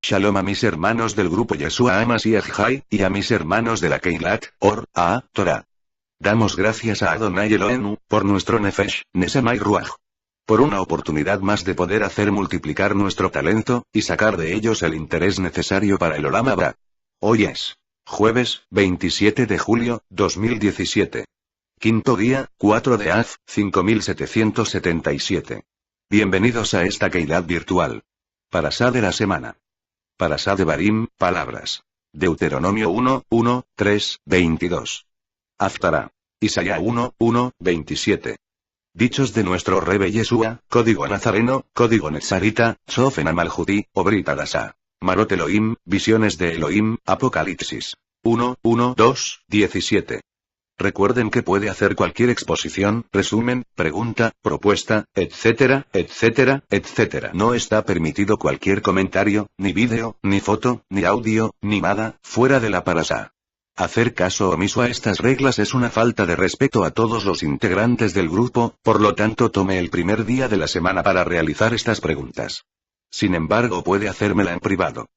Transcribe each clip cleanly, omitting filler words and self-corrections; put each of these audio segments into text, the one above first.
Shalom a mis hermanos del grupo Yeshua HaMashiach Jai, y a mis hermanos de la Keilat, Torah. Damos gracias a Adonai Elohenu, por nuestro Nefesh, Neshama y Ruach. Por una oportunidad más de poder hacer multiplicar nuestro talento, y sacar de ellos el interés necesario para el Olam Haba. Hoy es jueves, 27 de julio, 2017. Quinto día, 4 de Av, 5777. Bienvenidos a esta Keilat virtual. Parashá de la semana. Parashá de Barim, palabras. Deuteronomio 1, 22. Haftará. Isaías 27. Dichos de nuestro Rebbe Yeshua, código nazareno, código netzarita, Sofen Amalhutí, Obrit Hadashah. Marot Elohim, visiones de Elohim, Apocalipsis. 17. Recuerden que puede hacer cualquier exposición, resumen, pregunta, propuesta, etcétera. No está permitido cualquier comentario, ni vídeo, ni foto, ni audio, ni nada, fuera de la parashá. Hacer caso omiso a estas reglas es una falta de respeto a todos los integrantes del grupo, por lo tanto tome el primer día de la semana para realizar estas preguntas. Sin embargo puede hacérmela en privado.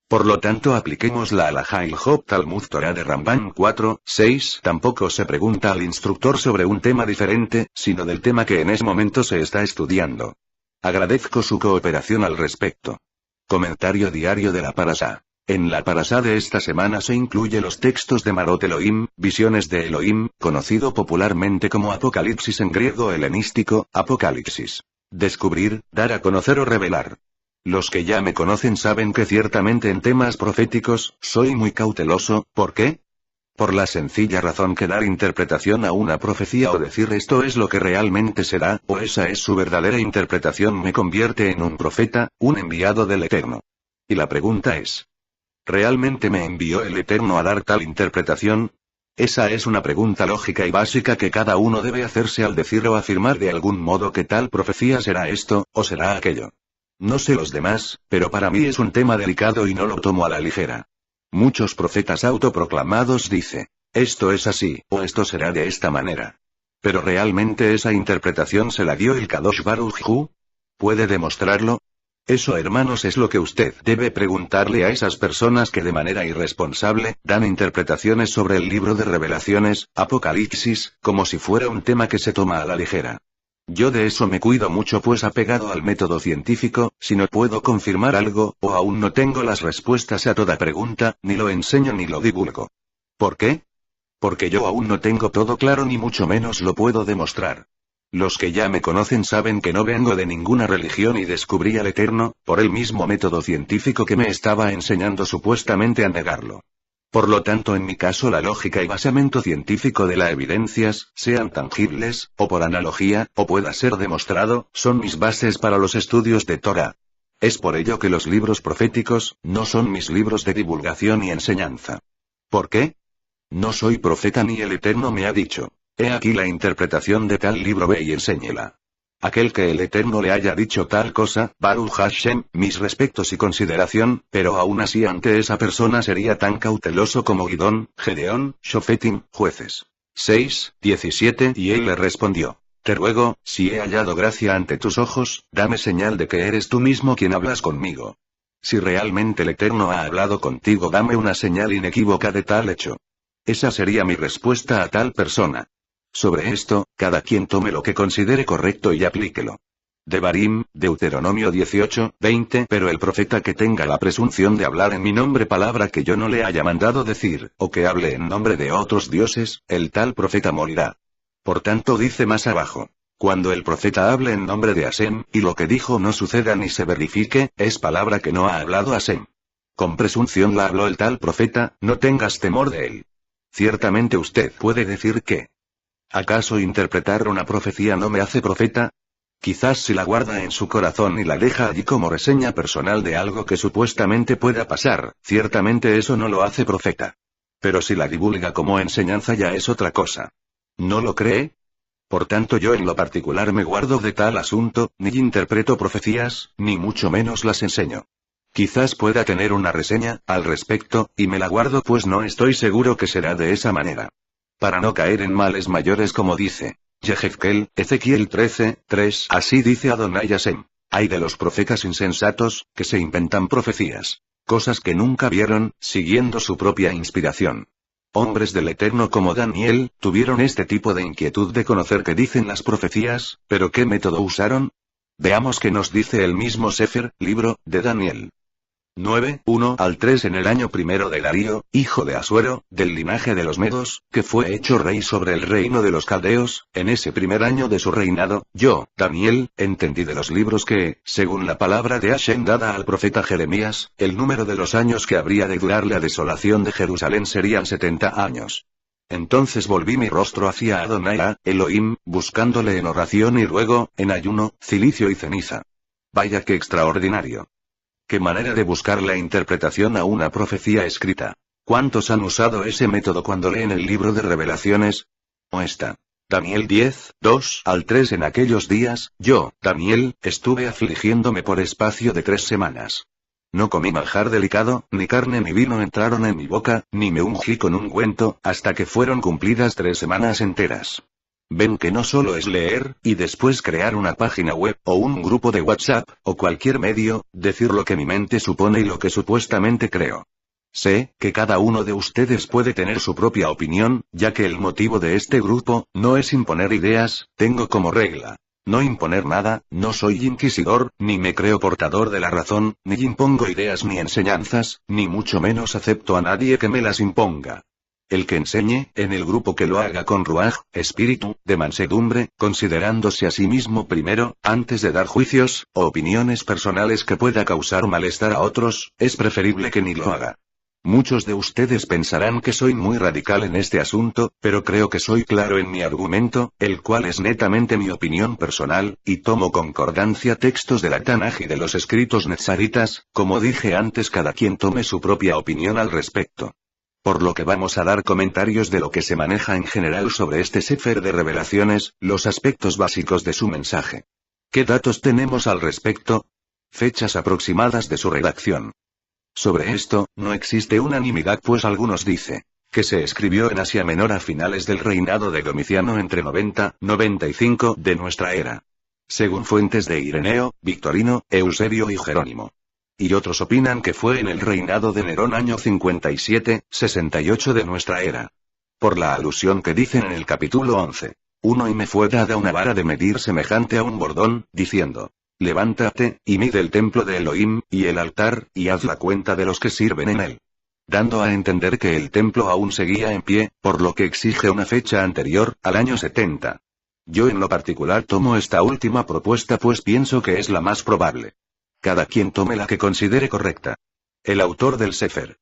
Por lo tanto apliquemos la Halajá Ilhot Talmud Torah de Rambam 4:6. Tampoco se pregunta al instructor sobre un tema diferente, sino del tema que en ese momento se está estudiando. Agradezco su cooperación al respecto. Comentario diario de la parashá. En la parashá de esta semana se incluye los textos de Marot Elohim, visiones de Elohim, conocido popularmente como Apocalipsis en griego helenístico, Apocalipsis. Descubrir, dar a conocer o revelar. Los que ya me conocen saben que ciertamente en temas proféticos, soy muy cauteloso. ¿Por qué? Por la sencilla razón que dar interpretación a una profecía o decir esto es lo que realmente será, o esa es su verdadera interpretación me convierte en un profeta, un enviado del Eterno. Y la pregunta es, ¿realmente me envió el Eterno a dar tal interpretación? Esa es una pregunta lógica y básica que cada uno debe hacerse al decir o afirmar de algún modo que tal profecía será esto, o será aquello. No sé los demás, pero para mí es un tema delicado y no lo tomo a la ligera. Muchos profetas autoproclamados dicen, esto es así, o esto será de esta manera. Pero ¿realmente esa interpretación se la dio el Kadosh Baruj Hu? ¿Puede demostrarlo? Eso, hermanos, es lo que usted debe preguntarle a esas personas que de manera irresponsable, dan interpretaciones sobre el libro de Revelaciones, Apocalipsis, como si fuera un tema que se toma a la ligera. Yo de eso me cuido mucho pues apegado al método científico, si no puedo confirmar algo, o aún no tengo las respuestas a toda pregunta, ni lo enseño ni lo divulgo. ¿Por qué? Porque yo aún no tengo todo claro ni mucho menos lo puedo demostrar. Los que ya me conocen saben que no vengo de ninguna religión y descubrí al Eterno, por el mismo método científico que me estaba enseñando supuestamente a negarlo. Por lo tanto en mi caso la lógica y basamento científico de las evidencias, sean tangibles, o por analogía, o pueda ser demostrado, son mis bases para los estudios de Torah. Es por ello que los libros proféticos, no son mis libros de divulgación y enseñanza. ¿Por qué? No soy profeta ni el Eterno me ha dicho, he aquí la interpretación de tal libro, ve y enséñela. Aquel que el Eterno le haya dicho tal cosa, Baruch Hashem, mis respetos y consideración, pero aún así ante esa persona sería tan cauteloso como Gidón, Gedeón, Shofetim, jueces. 6:17 Y él le respondió, te ruego, si he hallado gracia ante tus ojos, dame señal de que eres tú mismo quien hablas conmigo. Si realmente el Eterno ha hablado contigo, dame una señal inequívoca de tal hecho. Esa sería mi respuesta a tal persona. Sobre esto, cada quien tome lo que considere correcto y aplíquelo. Devarim, Deuteronomio 18:20 Pero el profeta que tenga la presunción de hablar en mi nombre palabra que yo no le haya mandado decir, o que hable en nombre de otros dioses, el tal profeta morirá. Por tanto dice más abajo, cuando el profeta hable en nombre de Hashem, y lo que dijo no suceda ni se verifique, es palabra que no ha hablado Hashem. Con presunción la habló el tal profeta, no tengas temor de él. Ciertamente usted puede decir que, ¿acaso interpretar una profecía no me hace profeta? Quizás si la guarda en su corazón y la deja allí como reseña personal de algo que supuestamente pueda pasar, ciertamente eso no lo hace profeta. Pero si la divulga como enseñanza ya es otra cosa. ¿No lo cree? Por tanto yo en lo particular me guardo de tal asunto, ni interpreto profecías, ni mucho menos las enseño. Quizás pueda tener una reseña al respecto, y me la guardo pues no estoy seguro que será de esa manera. Para no caer en males mayores como dice Yehezkel, Ezequiel 13:3 Así dice Adonai Hashem. Hay de los profetas insensatos, que se inventan profecías. cosas que nunca vieron, siguiendo su propia inspiración. Hombres del Eterno como Daniel, tuvieron este tipo de inquietud de conocer qué dicen las profecías, pero ¿qué método usaron? Veamos qué nos dice el mismo Sefer, libro, de Daniel. 9, 1 al 3 En el año primero de Darío, hijo de Asuero, del linaje de los Medos, que fue hecho rey sobre el reino de los Caldeos, en ese primer año de su reinado, yo, Daniel, entendí de los libros que, según la palabra de Hashem dada al profeta Jeremías, el número de los años que habría de durar la desolación de Jerusalén serían 70 años. Entonces volví mi rostro hacia Adonai, Elohim, buscándole en oración y ruego, en ayuno, cilicio y ceniza. Vaya que extraordinario. Qué manera de buscar la interpretación a una profecía escrita. ¿Cuántos han usado ese método cuando leen el libro de Revelaciones? ¿O esta? Daniel 10, 2 al 3 En aquellos días, yo, Daniel, estuve afligiéndome por espacio de 3 semanas. No comí manjar delicado, ni carne ni vino entraron en mi boca, ni me ungí con ungüento, hasta que fueron cumplidas 3 semanas enteras. Ven que no solo es leer, y después crear una página web, o un grupo de WhatsApp, o cualquier medio, decir lo que mi mente supone y lo que supuestamente creo. Sé, que cada uno de ustedes puede tener su propia opinión, ya que el motivo de este grupo, no es imponer ideas, tengo como regla. No imponer nada, no soy inquisidor, ni me creo portador de la razón, ni impongo ideas ni enseñanzas, ni mucho menos acepto a nadie que me las imponga. El que enseñe, en el grupo que lo haga con ruaj, espíritu, de mansedumbre, considerándose a sí mismo primero, antes de dar juicios, o opiniones personales que pueda causar malestar a otros, es preferible que ni lo haga. Muchos de ustedes pensarán que soy muy radical en este asunto, pero creo que soy claro en mi argumento, el cual es netamente mi opinión personal, y tomo concordancia textos de la Tanaj y de los escritos netzaritas, como dije antes cada quien tome su propia opinión al respecto. Por lo que vamos a dar comentarios de lo que se maneja en general sobre este Sefer de Revelaciones, los aspectos básicos de su mensaje. ¿Qué datos tenemos al respecto? Fechas aproximadas de su redacción. Sobre esto, no existe unanimidad pues algunos dicen que se escribió en Asia Menor a finales del reinado de Domiciano entre 90-95 de nuestra era. Según fuentes de Ireneo, Victorino, Eusebio y Jerónimo. Y otros opinan que fue en el reinado de Nerón año 57-68 de nuestra era. Por la alusión que dicen en el capítulo 11. 1 Y me fue dada una vara de medir semejante a un bordón, diciendo: levántate, y mide el templo de Elohim, y el altar, y haz la cuenta de los que sirven en él. Dando a entender que el templo aún seguía en pie, por lo que exige una fecha anterior, al año 70. Yo en lo particular tomo esta última propuesta pues pienso que es la más probable. Cada quien tome la que considere correcta. El autor del Sefer.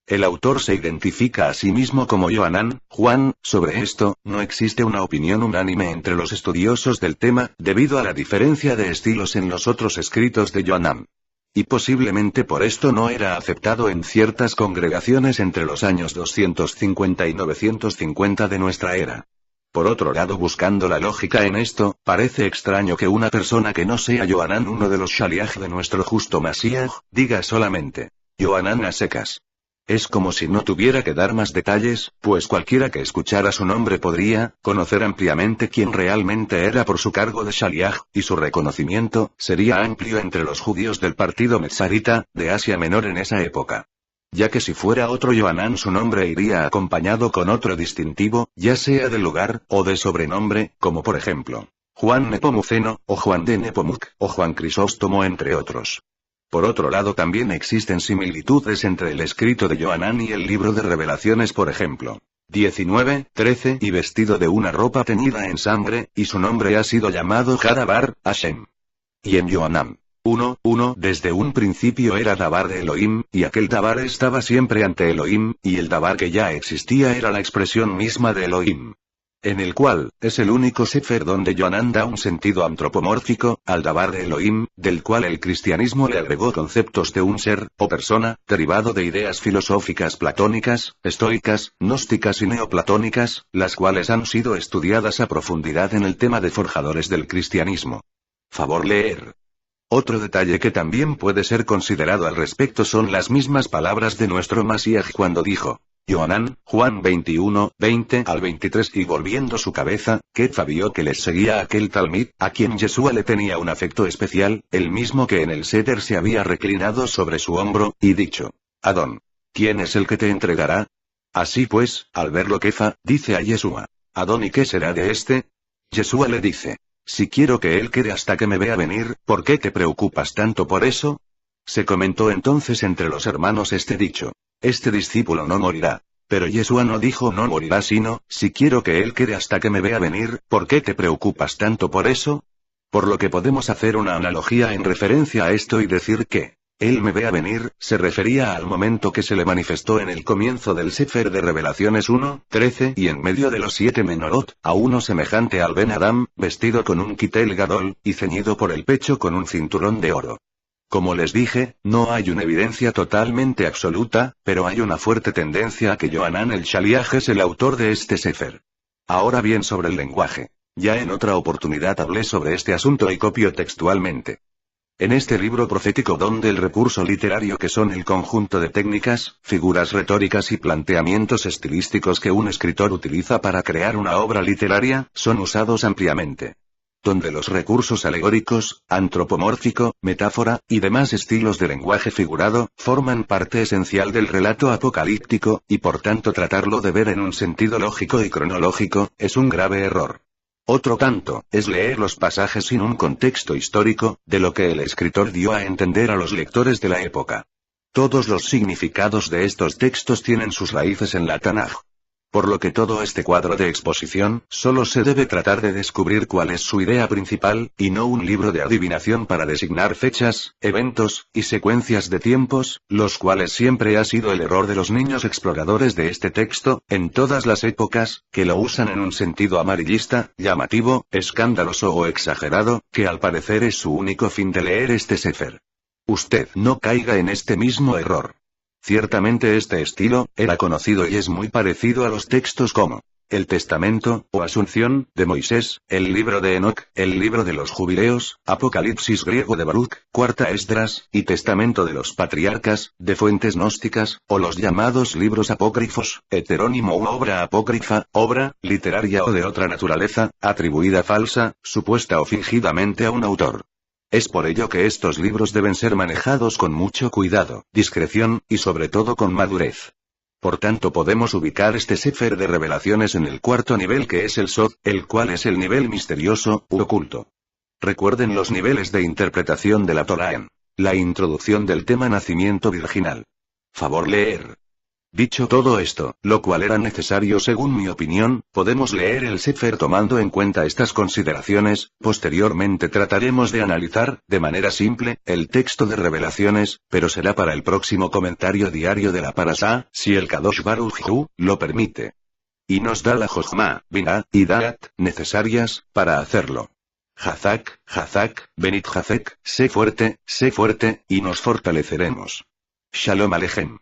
El autor se identifica a sí mismo como Yohanan, Juan. Sobre esto, no existe una opinión unánime entre los estudiosos del tema, debido a la diferencia de estilos en los otros escritos de Yohanan. Y posiblemente por esto no era aceptado en ciertas congregaciones entre los años 250 y 950 de nuestra era. Por otro lado, buscando la lógica en esto, parece extraño que una persona que no sea Yohanan, uno de los Shaliach de nuestro justo Mashiach, diga solamente Yohanan a secas. Es como si no tuviera que dar más detalles, pues cualquiera que escuchara su nombre podría conocer ampliamente quién realmente era por su cargo de Shaliach, y su reconocimiento sería amplio entre los judíos del partido metzarita, de Asia Menor en esa época. Ya que si fuera otro Yohanan su nombre iría acompañado con otro distintivo, ya sea de lugar, o de sobrenombre, como por ejemplo, Juan Nepomuceno, o Juan de Nepomuk, o Juan Crisóstomo entre otros. Por otro lado también existen similitudes entre el escrito de Yohanan y el libro de Revelaciones por ejemplo. 19:13 Y vestido de una ropa teñida en sangre, y su nombre ha sido llamado Jadabar, Hashem. Y en Yohanan 1:1 desde un principio era Dabar de Elohim, y aquel Dabar estaba siempre ante Elohim, y el Dabar que ya existía era la expresión misma de Elohim. En el cual, es el único Sefer donde Yohanan da un sentido antropomórfico, al Dabar de Elohim, del cual el cristianismo le agregó conceptos de un ser, o persona, derivado de ideas filosóficas platónicas, estoicas, gnósticas y neoplatónicas, las cuales han sido estudiadas a profundidad en el tema de forjadores del cristianismo. Favor leer. Otro detalle que también puede ser considerado al respecto son las mismas palabras de nuestro Mashiach cuando dijo: Yohanan, Juan 21, 20 al 23 y volviendo su cabeza, Kefa vio que les seguía aquel Talmid, a quien Yeshua le tenía un afecto especial, el mismo que en el Seder se había reclinado sobre su hombro, y dicho: Adón, ¿quién es el que te entregará? Así pues, al verlo Kefa, dice a Yeshua: Adón, ¿y qué será de este? Yeshua le dice: si quiero que él quede hasta que me vea venir, ¿por qué te preocupas tanto por eso? Se comentó entonces entre los hermanos este dicho: este discípulo no morirá. Pero Yeshua no dijo no morirá sino, si quiero que él quede hasta que me vea venir, ¿por qué te preocupas tanto por eso? Por lo que podemos hacer una analogía en referencia a esto y decir que él me vea venir, se refería al momento que se le manifestó en el comienzo del Sefer de Revelaciones 1:13 y en medio de los 7 menorot, a uno semejante al Ben Adam, vestido con un kitel gadol, y ceñido por el pecho con un cinturón de oro. Como les dije, no hay una evidencia totalmente absoluta, pero hay una fuerte tendencia a que Yohanan el Shaliach es el autor de este Sefer. Ahora bien, sobre el lenguaje. Ya en otra oportunidad hablé sobre este asunto y copio textualmente. En este libro profético donde el recurso literario que son el conjunto de técnicas, figuras retóricas y planteamientos estilísticos que un escritor utiliza para crear una obra literaria, son usados ampliamente. Donde los recursos alegóricos, antropomórfico, metáfora, y demás estilos de lenguaje figurado, forman parte esencial del relato apocalíptico, y por tanto tratarlo de ver en un sentido lógico y cronológico, es un grave error. Otro tanto, es leer los pasajes sin un contexto histórico, de lo que el escritor dio a entender a los lectores de la época. Todos los significados de estos textos tienen sus raíces en la Tanaj. Por lo que todo este cuadro de exposición, solo se debe tratar de descubrir cuál es su idea principal, y no un libro de adivinación para designar fechas, eventos, y secuencias de tiempos, los cuales siempre ha sido el error de los niños exploradores de este texto, en todas las épocas, que lo usan en un sentido amarillista, llamativo, escandaloso o exagerado, que al parecer es su único fin de leer este Sefer. Usted no caiga en este mismo error. Ciertamente este estilo, era conocido y es muy parecido a los textos como el Testamento, o Asunción, de Moisés, el libro de Enoc, el libro de los Jubileos, Apocalipsis griego de Baruch, Cuarta Esdras, y Testamento de los Patriarcas, de fuentes gnósticas, o los llamados libros apócrifos, heterónimo u obra apócrifa, obra, literaria o de otra naturaleza, atribuida falsa, supuesta o fingidamente a un autor. Es por ello que estos libros deben ser manejados con mucho cuidado, discreción, y sobre todo con madurez. Por tanto podemos ubicar este Sefer de Revelaciones en el cuarto nivel que es el Sod, el cual es el nivel misterioso, u oculto. Recuerden los niveles de interpretación de la Torá en la introducción del tema nacimiento virginal. Favor leer. Dicho todo esto, lo cual era necesario según mi opinión, podemos leer el Sefer tomando en cuenta estas consideraciones. Posteriormente trataremos de analizar, de manera simple, el texto de Revelaciones, pero será para el próximo comentario diario de la Parashá, si el Kadosh Baruj Hu lo permite. Y nos da la Jochma, Binah, y Daat, necesarias, para hacerlo. Hazak, Benit Hazek, sé fuerte, y nos fortaleceremos. Shalom Alejem.